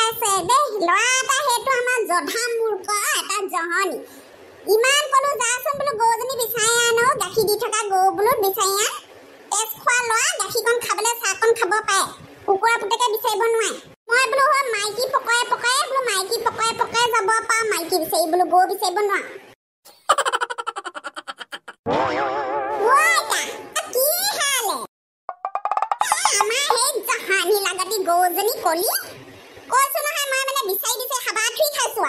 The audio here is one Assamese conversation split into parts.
আছে দেই লৰা এটা হেতু আমাৰ জধা মূৰ্খ এটা জহনি ইমান কলো যাচোন বোলো গৰুজনী বিচাৰি আনো গাখীৰ দি থকা গৰু বোলো বিচাৰি আন তেজ খোৱা লৰা গাখীৰকণ খাবলৈ চাহকণ খাব পাৰে কুকুৰা পুতেকে বিচাৰিব নোৱাৰে মই বোলো হয় মাইকী পকাই পকাই বোলো মাইকী পকাই পকাই যাব পাওঁ মাইকী বিচাৰি বোলো গৰু বিচাৰিব নোৱাৰো গৰুজনী কলি কৈছো নহয় মই মানে বিচাৰি বিচাৰি খাবা থুই খাইছো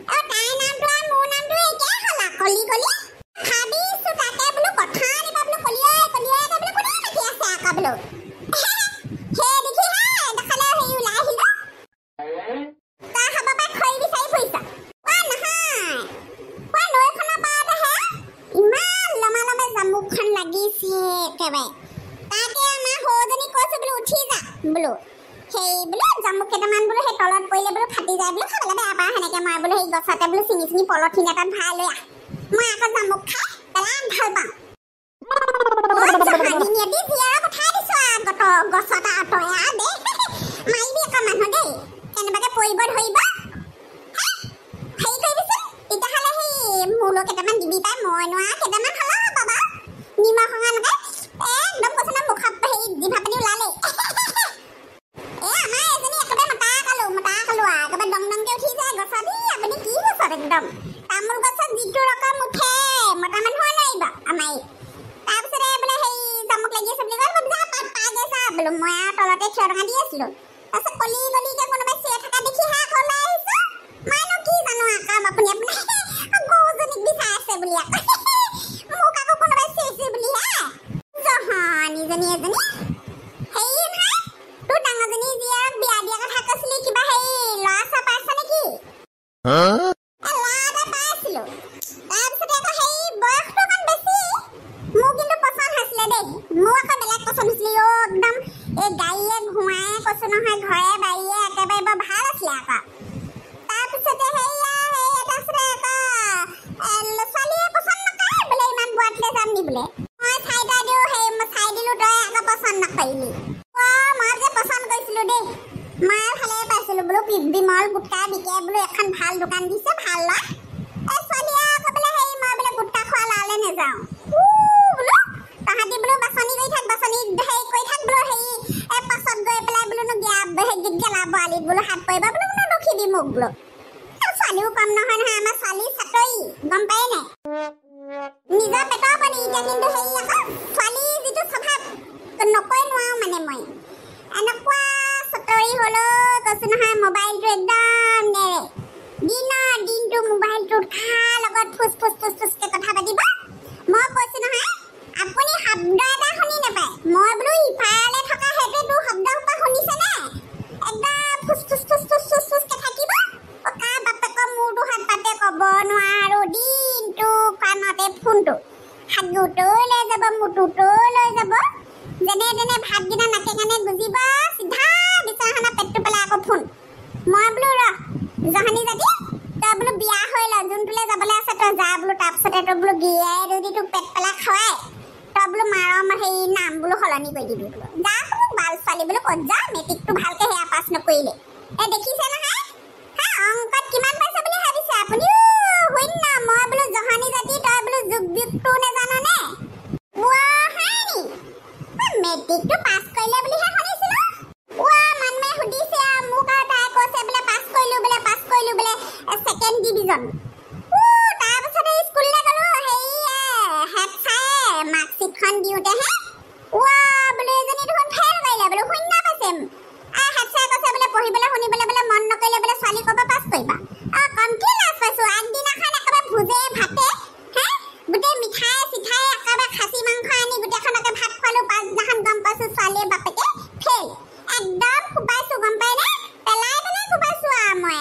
আৰু তাই নামটো আৰু মোৰ নামটো একে হলা কলি কলি ভাবিছো তাকে বোলো কথা আনিবা বোলো কলিয়াই কলিয়াই বোলো কোনে মাতি আছে আকা বোলো সেই দেখি দেখালে সেই ওলাই আহিলো তাৰ খাব পাই খৰি বিচাৰি ফুৰিছা নহয় নৈখনৰ পাৰতেহে ইমান লমা লমে জামুকখন লাগিছে একেবাৰে তাকে আমাৰ সৰুজনী কৈছো বোলো উঠি যা বোলো সেই বোলো জামুক কেইটামান বোলো সেই তলত পৰিলে বোলো ফাটি যায় বোলো খাবলৈ বেয়া পাওঁ সেনেকে মই বোলো সেই গছতে বোলো চিঙি চিঙি পলথিন এটাত ভৰাই লৈ মই আকৌ জামুক খাই পেলাই ভাল পাওঁ গছটা আঁতৰা দে মাৰিবি আকৌ মানুহ দেই কেনেবাকে পৰিব ধৰিব হেৰি কৰিবিচোন তেতিয়াহ'লে সেই মোলৈ কেইটামান দিবি পাই মই নোৱাৰা কেইটামান হ'লেও হ'ব বাৰু নিমখ অকণমানকে একদম কৈছে না মুখত হেৰি জিভা পানী ওলালে আমাৰ এজনী একেবাৰে মতা খালো একেবাৰে দম দমকে উঠি যায় গছত আপুনি কি গছত একদম তামোল গছত যিটো ৰকম উঠে মতা মানুহৰ নোৱাৰিব আমাৰ তাৰপিছতে বোলে সেই জামুক লাগি আছে বুলি কয় যা পাই গৈছা বোলো মই আৰু তলতে থিয় টঙা দি আছিলো তাৰপিছত কলি গলিকে কোনোবাই চিঞৰি থকা দেখিহে আকৌ ওলাই আহিছো মইনো কি জানো আকাম আপুনি গৰুজনীক বিচাৰি আছে বুলি মোক আকৌ কোনোবাই চিঞৰিছে বুলিহে জহনীজনী এজনী হেৰি নহয় তোৰ ডাঙৰজনী জীয়াক বিয়া দিয়া কথা কৈছিলি কিবা সেই ল'ৰা চোৱা পাইছ নেকি ল'ৰা এটা পাইছিলো তাৰপিছতে আকৌ সেই বয়সটো অকণ বেছি মোৰ কিন্তু পচন্দ হৈছিলে দেই মোৰ আকৌ বেলেগ পচন্দ হৈছিলে একদম এই গাড়ীয়ে ঘোঁৱাই কৈছো নহয় ঘৰে বাৰীয়ে একেবাৰে বৰ ভাল আছিলে আকৌ তাৰপিছতে তাৰপিছতে আকৌ ছোৱালীয়ে পচন্দ নকৰে বোলে ইমান বোৱাতলৈ যাম নি বোলে মই চাই দিলো তই আকৌ পচন্দ নকৰিলি মই যে পচন্দ কৰিছিলো দেই মই ভালে পাইছিলো বোলো বিমল গুটকা বিকে বোলো এখন ভাল দোকান দিছে ভাল ল'ৰা এই ছোৱালীয়ে আকৌ বোলে সেই মই বোলে গুটকা খোৱা ল'ৰালৈ নাযাওঁ বোলো তাহাঁতি বোলো বাছনি কৰি থাক বাছনি হেৰি কৰি থাক বোলো হেৰি পাছত গৈ পেলাই বোলো গেলা বোৱালিত বোলো হাত পৰিবা বোলো নৰখিবি মোক বোলো ছোৱালীও কম নহয় আমাৰ ছোৱালী চাকৰি গম পাই নাই নিজৰ পেটৰ পানী এতিয়া কিন্তু হেৰি আকৌ ছোৱালী যিটো স্বভাৱ নকৈ নোৱাৰো মানে মই এনেকুৱা চাকৰি হ'লেও কৈছো নহয় মোবাইলটো একদম নেৰে দিনটো মোবাইলটোত কাৰ লগত ফুচকে কথা পাতিব মই কৈছো নহয় আপুনি শব্দ এটা শুনি নাপায় মই বোলো ইফালে থকা সেইটোতো শব্দ সোপা শুনিছেনে একদম ফুচকে থাকিব কাৰ বাপেকৰ মূৰটো হাত পাতে ক'ব নোৱাৰো দিনটো কাণতে ফোনটো হাগুটো লৈ যাব মুটুটো লৈ যাব যেনে তেনে ভাতকেইটা নাকে কাণে গুজিব চিধা বিচনাখনত পেটটো পেলাই আকৌ ফোন মই বোলো জহনী জাতি তই বোলো বিয়া হৈ ল যোনটোলৈ যাবলৈ আছে তই যা বোলো তাৰপিছতে তই বোলো গিৰিয়াই যদি তোক পেট পেলাই খুৱাই তই বোলো মাৰৰ সেই নাম বোলো সলনি কৰি দিবি বোলো যা বোলো বাল ছোৱালী বোলো ক'ত যা মেট্ৰিকটো ভালকে সেয়া পাছ নকৰিলে দেখিছে নহয় অংকত কিমান পাইছে বুলি ভাবিছে আপুনি শূন্য মই বোলো জহনী জাতি তই বোলো যোগ বিয়োগটো নেজাননে মেট্ৰিকটো পাছ কৰিলে বুলিহে শুনিছিলো মানুহে সুধিছে মোক আৰু তাই কৈছে বোলে পাছ কৰিলো বোলে ছেকেণ্ড ডিভিজন তাৰপিছতে স্কুললৈ গ'লো হেড চাৰে মাৰ্কশ্বিটখন দিওঁতেহে বোলে এজনী দেখোন ফেইল কৰিলে বোলো শূন্য পাইছে হেড চাৰে কৈছে বোলে পঢ়িবলৈ শুনিবলৈ বোলে মন নকৰিলে বোলে ছোৱালী ক'ব পাছ কৰিবা কমটি লাজ পাইছো আগদিনাখন একেবাৰে ভোজে ভাতে গোটেই মিঠাই চিঠাই একেবাৰে খাচী মাংস আনি গোটেইখনকে ভাত খোৱালো পাছদিনাখন গম পাইছো ছোৱালীৰ বাপেকে ফেইল একদম কোবাইছো গম পাই নে পেলাই কোবাইছো মই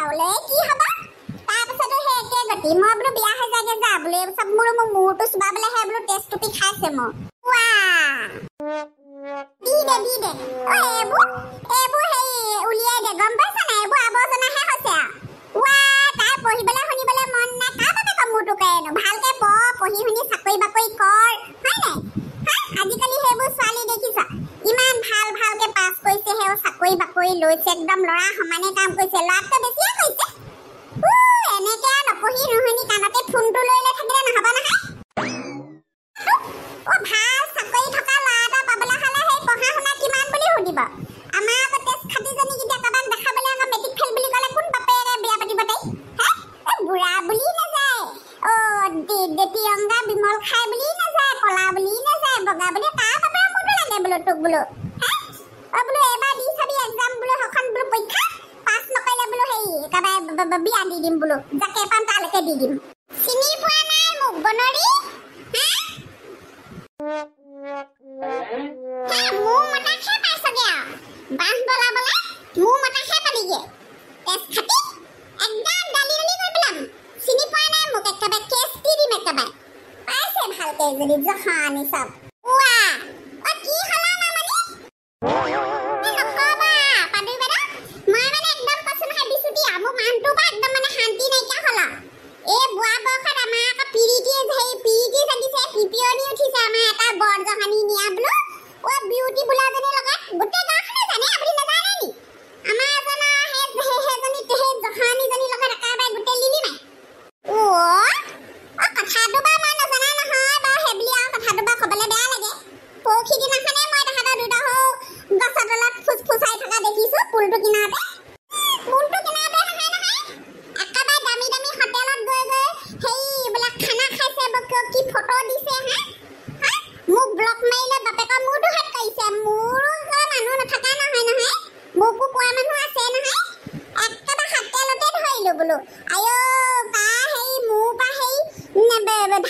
ওলে কি হ'ব তাৰপিছতে সেই একে গতি মই বোলো বিয়া হৈ যাগে যা বোলে চব মোৰ মূৰটো চুবাবলেহে বোলো টেষ্ট টুপি খাইছে মোৰ দি দে এইবোৰ সেই উলিয়াই দে গম পাইছা নাই এইবোৰ আৱৰ্জনাহে হৈছে তাই পঢ়িবলৈ শুনিবলৈ মন নাই কাৰ বাপেক মূৰটো কৰেনো ভালকে পঢ়ি শুনি চাকৰি বাকৰি কৰ হয় নাই আজিকালি সেইবোৰ ছোৱালী দেখিছা ইমান ভালকে পাছ কৰিছে সেই চাকৰি বাকৰি লৈছে একদম ল'ৰা সমানে কাম কৰিছে ল'ৰাতকৈ বেছিয়ে কৰিছে এনেকে নপঢ়ি নহয়নি কাণতে ফোনটো লৈ লৈ থাকিলে নহ'ব নহয় ভাল চাকৰি থকা ল'ৰা এটা পাবলৈ হ'লে সেই পঢ়া শুনা কিমান বুলি সুধিব আমাৰ আগতে খাটিজনী কেতিয়া কাৰোবাক দেখাবলৈ আকৌ মেট্ৰিক ফেইল বুলি ক'লে কোন বাপেৰে বিয়া পাতিব তাই বুঢ়া বুলি নাযায় প্ৰিয়ংকা বিমল খাই বুলি নাযায় কলা বুলি নাযায় বগা বুলি তাৰ বাপেৰে মোৰটো লাগে বোলো তোক বোলো বোলো এবাৰ দি চাবি এক্সাম বোলো সেইখন বোলো পৰীক্ষা পাছ নকৰিলে বোলো সেই একেবাৰে বিয়া দি দিম বোলো যাকে পাম তালৈকে দি দিম চিনি পোৱা নাই মোক বনৰী মোৰ মতাহে পাইছগে বাঁহ বলাবলে মোৰ মতাহে পালিগে তেজ খাটি একদম দালি দালি কৰি পেলাম চিনি পোৱা নাই মোক একেবাৰে কেছ দি দিম একেবাৰে পাইছে ভালকে যদি জহানি চব কি হলা মামনি নকবা পাদুই বেদা মই মানে একদম কৈছো নহয় বিচুতিয়া মোৰ মানুহটোৰ পৰা একদম মানে শান্তি নাইকিয়া হলা এই বুঢ়া বয়সত আমাৰ আকৌ পিৰিতি জাগিছে পিপিয়নি উঠিছে আমাৰ এটা বৰ জহানি নিয়া বোলো বিউটি বোলাজনী লগত গোটেই গাঁওখনে জানে আপুনি নাজানে নি আমাৰ এজনৰ সেইজনী জহানিজনীৰ লগত একেবাৰে গোটেই লিলি নাই কথাটো বা মই নজনা নহয় বাৰু সেইবুলি আৰু কথাটো বা ক'বলৈ বেয়া লাগে পৰহি দিনাখনে মই তাহাঁতৰ দুটা গছৰ তলত ফুচফুচাই থকা দেখিছো পুলটো কিনাৰতে নহয় একেবাৰে দামী দামী হোটেলত গৈ সেই বোলে খানা খাইছে কি ফটো দিছে মোক ব্লক মাৰিলে বাপেকৰ মূৰটো হাত কৰিছে মোৰো মানুহ নথকা নহয় মোকো কোৱা মানুহ আছে নহয় একেবাৰে হোটেলতে ধৰিলো বোলো আয়ো বা সেই মোৰ পৰা সেই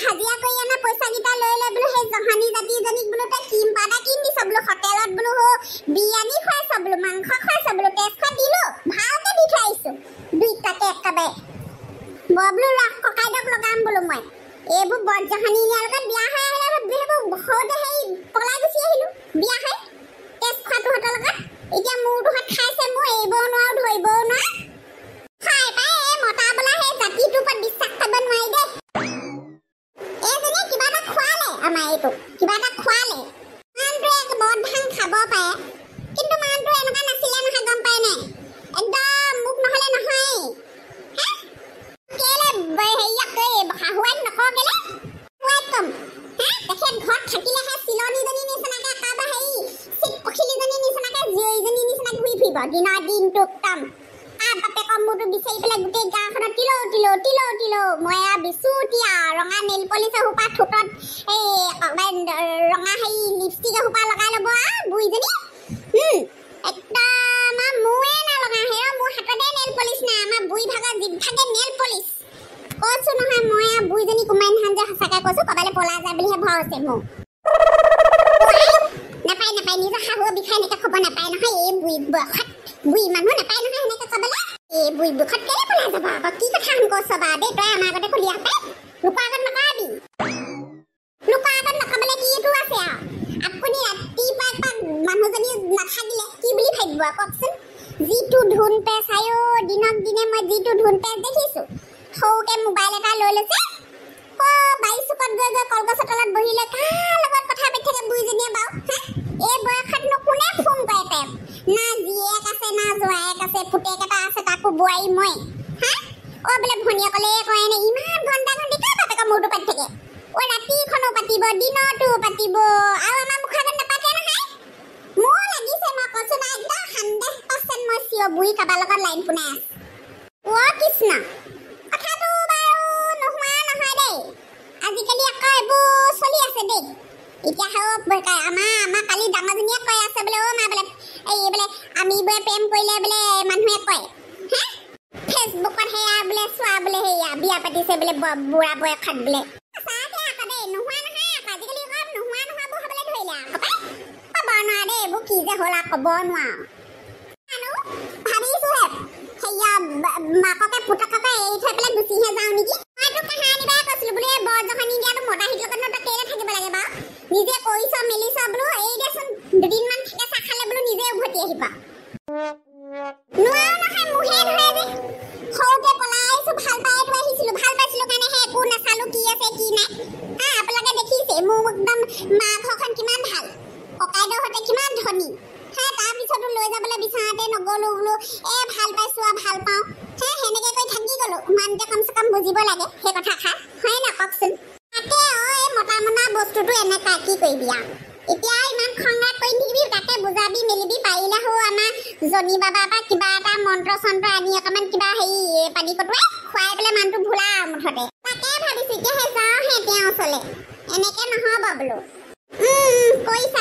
হাজিৰা কৰি অনা পইচাকেইটা লৈ বোলো সেই জহানি জাতিজনীক বোলো তই ক্ৰীম পাউডাৰ কিনি দিছ বোলো হোটেলত বোলো বিৰিয়ানী খুৱাইছ বোলো মাংস খুৱাইছ বোলো তেজ খোৱা দিলো ভালকে দি থৈ আহিছো দুইটাকে একেবাৰে মই বোলো ককাইদেউক লগাম বোলো মই এইবোৰ বৰ জহানি নিয়াৰ লগত বিয়া হৈ আহিলে সেইবোৰ সৰুতে সেই পলাই গুচি আহিলো বিয়া হৈ তেজ খোৱাটো সিহঁতৰ লগত এতিয়া মোৰটো হাত খাইছে মই এৰিবও নোৱাৰো ধৰিবও নোৱাৰো খাই পাই এই মতা বোলা সেই জাতিটোৰ ওপৰত বিশ্বাস কৰিব নোৱাৰি দেই এইজনীয়ে কিবা এটা খোৱালে আমাৰ এইটোক কিবা এটা খোৱালে মানুহটোৱে বৰ ধান খাব পাৰে কিন্তু মানুহটো এনেকুৱা নাছিলে নহয় গম পাই নাই একদম মোক নহ'লে নহয় কেলে শাহুৱাইক নকওঁ কেলে শাহুৱাইক কম তেখেত ঘৰত থাকিলেহে চিলনীজনী নিচিনাকে একেবাৰে হেৰি চিক পখিলীজনী নিচিনাকে জীয়ৰীজনী নিচিনা ঘূৰি ফুৰিব দিনৰ দিনটো একদম বাপেকৰ মূৰটো বিচাৰি পেলাই গোটেই গাঁওখনত তিলৌ মই বিচুতীয়া ৰঙা নেইল পলিচ সোপা ঠোঁটত এই ৰঙা হেৰি লিপষ্টিক সোপা লগাই ল'ব বুঢ়ীজনী একদম মোৰে নলগা হেৰ মোৰ হাততে নেইল পলিচ নাই আমাৰ বুঢ়ী ভাগৰ জিভাগে নেইল পলিচ কৈছো নহয় মই বুঢ়ীজনী কুমাৰী ধান যে সঁচাকে কৈছো ক'বালে পলাই যায় বুলিহে ভয় আছে মোৰ নাপায় নিজৰ শাহুৰ বিষয়ে এনেকে ক'ব নাপায় নহয় এই বুঢ়ী মানুহ নাপায় নহয় এনেকে ক'বলৈ এই বুঢ়ী বুখত কেলে পলাই যাব আকৌ কি কথা কৈছ বা দেই তই আমাৰ আগতে খুলি আছে লোকৰ আগত নকৰাবি লোকৰ আগত নকবলৈ কিটো আছে আপুনি ৰাতিপুৱা একপাক মানুহজনী নাথাকিলে কি বুলি ভাবিব কওকচোন যিটো ধুন পেচ দিনক দিনে মই যিটো ধুন পেচ দেখিছো সৰুকে মোবাইল এটা লৈ লৈছে বাৰী চুকত গৈ কলগছৰ তলত বহিলে কাৰ লগত কথা পাতি থাকে বুঢ়ীজনীয়ে বাৰু এই বয়সতনো কোনে ফোন কৰে তাইক না জীয়েক আছে না জোৱায়েক আছে পুতেক এটা আছে তাকো বোৱাৰী মই বোলে ভনীয়েকলে কয় নে ইমান ঘণ্টা কাৰ বাপেকৰ মূৰটো পাতি থাকে ৰাতিখনো পাতিব দিনতো পাতিব আৰু আমাৰ মুখৰ আগত নাপাতে নহয় মোৰ লাগিছে মই কৈছো না একদম 100% মই চিঞৰ বুঢ়ী কাৰোবাৰ লগত লাইন পোনাই আছে কৃষ্ণ কথাটো বাৰু নোহোৱা নহয় দেই আজিকালি আকৌ এইবোৰ চলি আছে দেই এতিয়া আমাৰ কালি ডাঙৰজনীয়ে কৈ আছে বোলে মা বোলে এই বোলে আমি বোলে প্ৰেম কৰিলে বোলে মানুহে কয় ফেচবুকত সেয়া বোলে চোৱা বোলে সেয়া বিয়া পাতিছে বোলে বুঢ়া বয়সত বোলে নোহোৱা নহয় আজিকালি নোহোৱা নোহোৱাবোৰ হ'বলৈ ধৰিলে ক'ব নোৱাৰা দেই এইবোৰ কি যে হ'ল ক'ব নোৱাৰো ভাবিছোহে সেয়া মাককে পুতককে এৰি থৈ পেলাই গুচিহে যাওঁ নেকি মইতো কাহানি বাই কৈছিলো বোলে বৰ জহানি দিয়াটো মতাহিৰ লগত তই কেলে থাকিব লাগে বাৰু নিজে কৰিছ মেলিছ বোলো এই দেচোন দুদিনমান থাকে চাহ খালে বোলো নিজে উভতি আহিবা নোৱাৰো নহয় মুহে ধৰে যে সৰুতে পলাইছো ভাল পাইছিলো কাৰণেহে একো নাচালো কি আছে কি নাই আপোনালোকে দেখিছে মোৰ একদম মা ঘৰখন কিমান ভাল ককাইদেউহঁতে কিমান ধনী তাৰপিছতো ল'ৰাটো লৈ যাবলৈ বিচাৰতে নগলো বোলো ভাল পাইছো ভাল পাওঁ সেনেকে কৈ থাকি গলো মানুহতে কমচে কম বুজিব লাগে সেই কথা হয় না কওকচোন তাকে মতা মনা বস্তুটো এনেকা কি কৰিবি এতিয়া ইমান খংৰাগ কৰি থাকিবি তাকে বুজাবি মেলিবি পাৰিলে হো আমাৰ জনী বাবা বা কিবা এটা মন্ত্ৰ চন্ত্ৰ আনি অকমান কিবা পানী কটোৱাই খুৱাই পেলাই মানুহটো ভোলা মুঠতে তাকে ভাবিছো এতিয়া যাওঁ তেওঁ ওচৰলে এনেকে নহব বোলো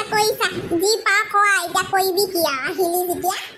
কৰিছা যি পা কোৱা এতিয়া কৰিবি কি আহিলি যেতিয়া